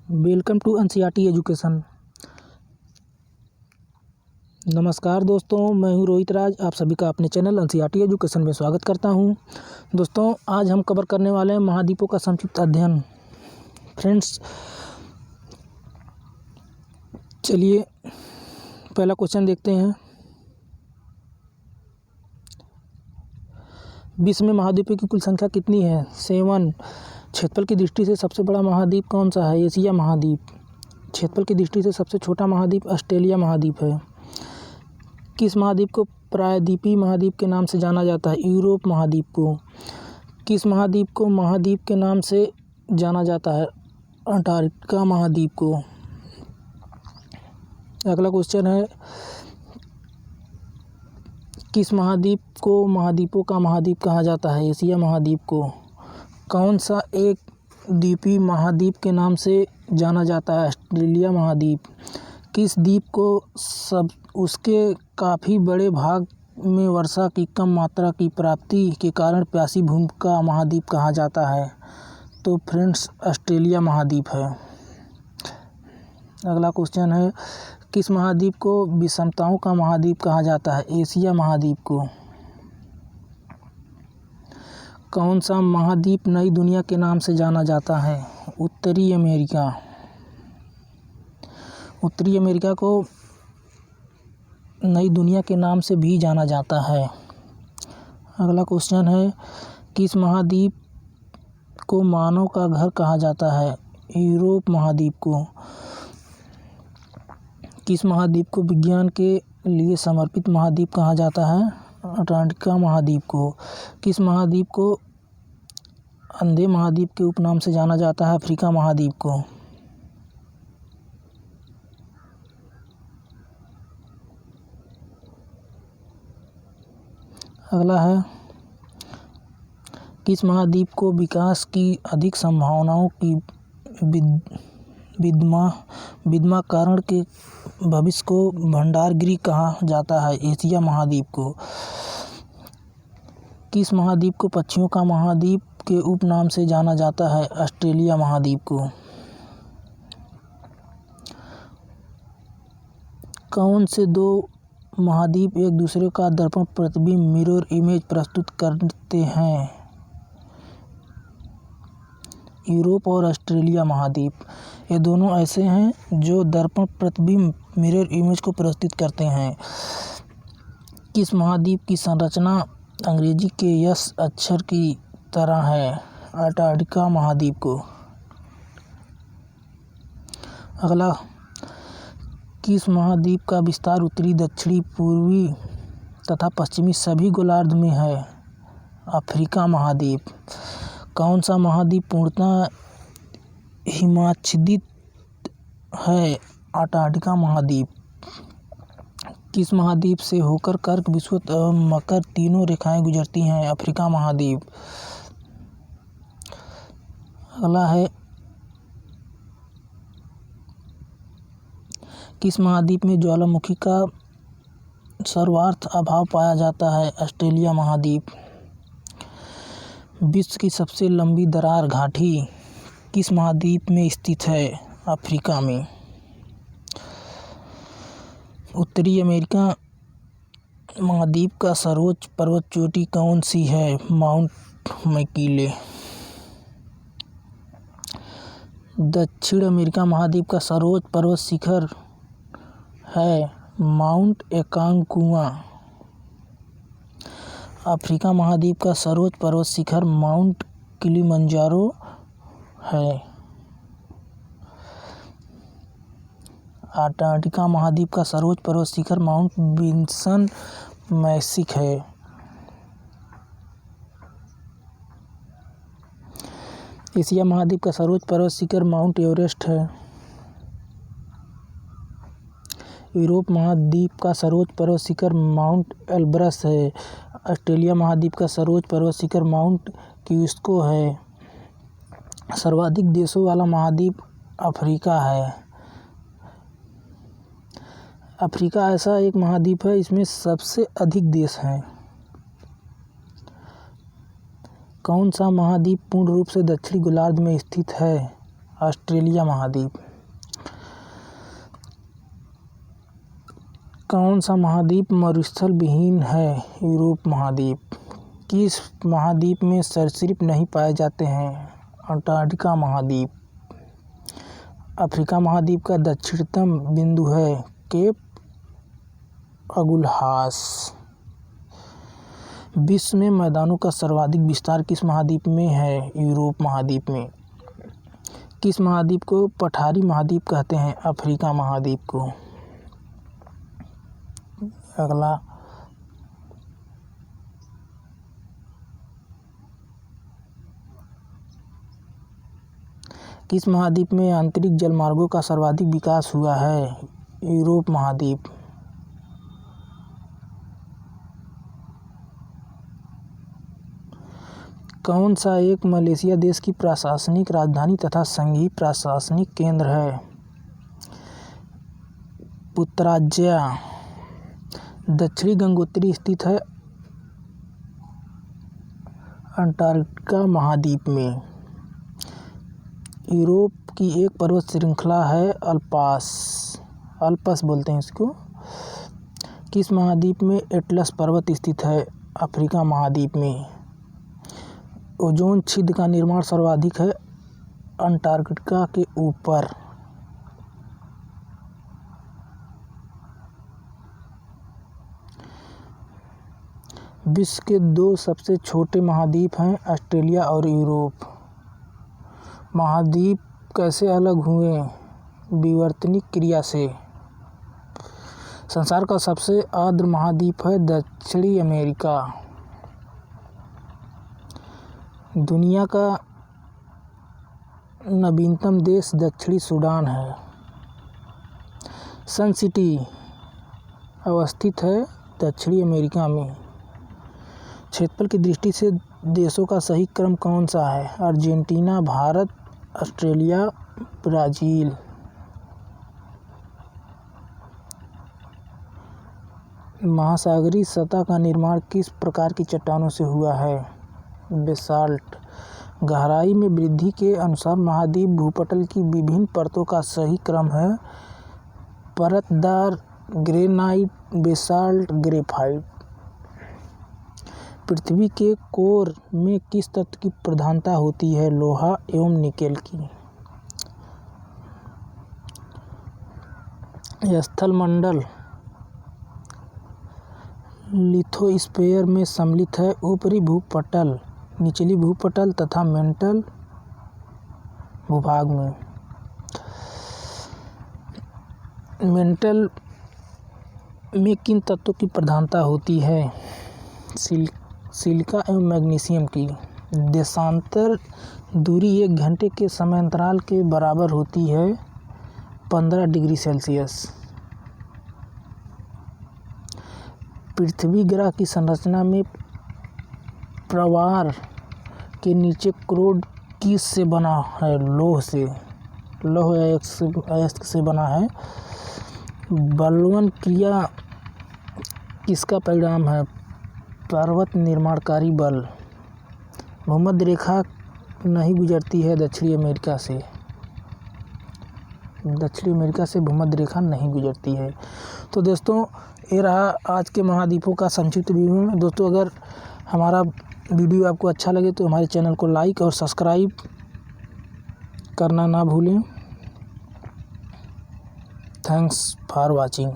Welcome to NCERT education. नमस्कार दोस्तों, मैं हूं रोहित राज। आप सभी का अपने चैनल एनसीईआरटी एजुकेशन में स्वागत करता हूं। दोस्तों, आज हम कवर करने वाले हैं महाद्वीपों का संक्षिप्त अध्ययन। फ्रेंड्स, चलिए पहला क्वेश्चन देखते हैं। विश्व में महाद्वीपों की कुल संख्या कितनी है? 7। क्षेत्रफल की दृष्टि से सबसे बड़ा महाद्वीप कौन सा है? एशिया महाद्वीप। क्षेत्रफल की दृष्टि से सबसे छोटा महाद्वीप ऑस्ट्रेलिया महाद्वीप है। किस महाद्वीप को प्रायद्वीपीय महाद्वीप के नाम से जाना जाता है? यूरोप महाद्वीप को। किस महाद्वीप को महाद्वीप के नाम से जाना जाता है? अंटार्कटिका महाद्वीप को। अगला क्वेश्चन है, किस महाद्वीप को महाद्वीपों का महाद्वीप कहा जाता है? एशिया महाद्वीप को। कौन सा एक द्वीपीय महाद्वीप के नाम से जाना जाता है? ऑस्ट्रेलिया महाद्वीप। किस द्वीप को उसके काफ़ी बड़े भाग में वर्षा की कम मात्रा की प्राप्ति के कारण प्यासी भूमि का महाद्वीप कहा जाता है? तो फ्रेंड्स, ऑस्ट्रेलिया महाद्वीप है। अगला क्वेश्चन है, किस महाद्वीप को विषमताओं का महाद्वीप कहा जाता है? एशिया महाद्वीप को। कौन सा महाद्वीप नई दुनिया के नाम से जाना जाता है? उत्तरी अमेरिका। उत्तरी अमेरिका को नई दुनिया के नाम से भी जाना जाता है। अगला क्वेश्चन है, किस महाद्वीप को मानव का घर कहा जाता है? यूरोप महाद्वीप को। किस महाद्वीप को विज्ञान के लिए समर्पित महाद्वीप कहा जाता है? अंटार्कटिका महाद्वीप को। किस महाद्वीप को अंधे महाद्वीप के उपनाम से जाना जाता है? अफ्रीका महाद्वीप को। अगला है, किस महाद्वीप को विकास की अधिक संभावनाओं की विद्यमान कारण के भविष्य को भंडारगृह कहा जाता है? एशिया महाद्वीप को। किस महाद्वीप को पक्षियों का महाद्वीप के उपनाम से जाना जाता है? ऑस्ट्रेलिया महाद्वीप को। कौन से दो महाद्वीप एक दूसरे का दर्पण प्रतिबिंब मिरर इमेज प्रस्तुत करते हैं? यूरोप और ऑस्ट्रेलिया महाद्वीप। ये दोनों ऐसे हैं जो दर्पण प्रतिबिंब मिरर इमेज को प्रस्तुत करते हैं। किस महाद्वीप की संरचना अंग्रेजी के एस अक्षर की तरह है? अंटार्कटिका महाद्वीप को। अगला, किस महाद्वीप का विस्तार उत्तरी, दक्षिणी, पूर्वी तथा पश्चिमी सभी गोलार्ध में है? अफ्रीका महाद्वीप। कौन सा महाद्वीप पूर्णतः हिमाच्छादित है? अंटार्कटिका महाद्वीप। किस महाद्वीप से होकर कर्क, विषुवत एवं मकर तीनों रेखाएं गुजरती हैं? अफ्रीका महाद्वीप। अगला है, किस महाद्वीप में ज्वालामुखी का सर्वार्थ अभाव पाया जाता है? ऑस्ट्रेलिया महाद्वीप। विश्व की सबसे लंबी दरार घाटी किस महाद्वीप में स्थित है? अफ्रीका में। उत्तरी अमेरिका महाद्वीप का सर्वोच्च पर्वत चोटी कौन सी है? Mount McKinley. दक्षिण अमेरिका महाद्वीप का सर्वोच्च पर्वत शिखर है माउंट एकांकुआ। अफ्रीका महाद्वीप का सर्वोच्च पर्वत शिखर माउंट किलिमंजारो है। अंटार्कटिका महाद्वीप का सर्वोच्च पर्वत शिखर माउंट विल्सन मैसिक है। एशिया महाद्वीप का सर्वोच्च पर्वत शिखर माउंट एवरेस्ट है। यूरोप महाद्वीप का सर्वोच्च पर्वत शिखर माउंट एल्ब्रस है। ऑस्ट्रेलिया महाद्वीप का सर्वोच्च पर्वत शिखर माउंट किस्को है। सर्वाधिक देशों वाला महाद्वीप अफ्रीका है। अफ्रीका ऐसा एक महाद्वीप है, इसमें सबसे अधिक देश हैं। कौन सा महाद्वीप पूर्ण रूप से दक्षिणी गोलार्ध में स्थित है? ऑस्ट्रेलिया महाद्वीप। कौन सा महाद्वीप मरुस्थल विहीन है? यूरोप महाद्वीप। किस महाद्वीप में सरीसृप नहीं पाए जाते हैं? अंटार्कटिका महाद्वीप। अफ्रीका महाद्वीप का दक्षिणतम बिंदु है केप अगुलहास। विश्व में मैदानों का सर्वाधिक विस्तार किस महाद्वीप में है? यूरोप महाद्वीप में। किस महाद्वीप को पठारी महाद्वीप कहते हैं? अफ्रीका महाद्वीप को। अगला, किस महाद्वीप में आंतरिक जलमार्गों का सर्वाधिक विकास हुआ है? यूरोप महाद्वीप। कौन सा एक मलेशिया देश की प्रशासनिक राजधानी तथा संघीय प्रशासनिक केंद्र है? पुत्राजया। दक्षिणी गंगोत्री स्थित है अंटार्कटिका महाद्वीप में। यूरोप की एक पर्वत श्रृंखला है अल्पस बोलते हैं इसको। किस महाद्वीप में एटलस पर्वत स्थित है? अफ्रीका महाद्वीप में। ओजोन छिद्र का निर्माण सर्वाधिक है अंटार्कटिका के ऊपर। विश्व के 2 सबसे छोटे महाद्वीप हैं ऑस्ट्रेलिया और यूरोप। महाद्वीप कैसे अलग हुए? विवर्तनिक क्रिया से। संसार का सबसे आर्द्र महाद्वीप है दक्षिणी अमेरिका। दुनिया का नवीनतम देश दक्षिणी सूडान है। सन सिटी अवस्थित है दक्षिणी अमेरिका में। क्षेत्रफल की दृष्टि से देशों का सही क्रम कौन सा है? Argentina, Bharat, Australia, Brazil. महासागरीय सतह का निर्माण किस प्रकार की चट्टानों से हुआ है? बेसाल्ट। गहराई में वृद्धि के अनुसार महाद्वीप भूपटल की विभिन्न परतों का सही क्रम है परतदार, ग्रेनाइट, बेसाल्ट, ग्रेफाइट। पृथ्वी के कोर में किस तत्व की प्रधानता होती है? लोहा एवं निकेल की। स्थलमंडल लिथोस्फीयर में सम्मिलित है ऊपरी भूपटल, निचली भूपटल तथा मेंटल भूभाग में। मेंटल में किन तत्वों की प्रधानता होती है? सिलिका एवं मैग्नीशियम की। देशांतर दूरी 1 घंटे के समयांतराल के बराबर होती है 15 डिग्री सेल्सियस। पृथ्वी ग्रह की संरचना में प्रवार के नीचे क्रोड किस से बना है? लौह से। लौह अयस्क से बना है। बलवन क्रिया किसका परिणाम है? पर्वत निर्माणकारी बल। भूमध्य रेखा नहीं गुजरती है दक्षिणी अमेरिका से। दक्षिणी अमेरिका से भूमध्य रेखा नहीं गुजरती है। तो दोस्तों, ये रहा आज के महाद्वीपों का संक्षिप्त विवरण। दोस्तों, अगर हमारा वीडियो आपको अच्छा लगे तो हमारे चैनल को लाइक और सब्सक्राइब करना ना भूलें। Thanks for watching.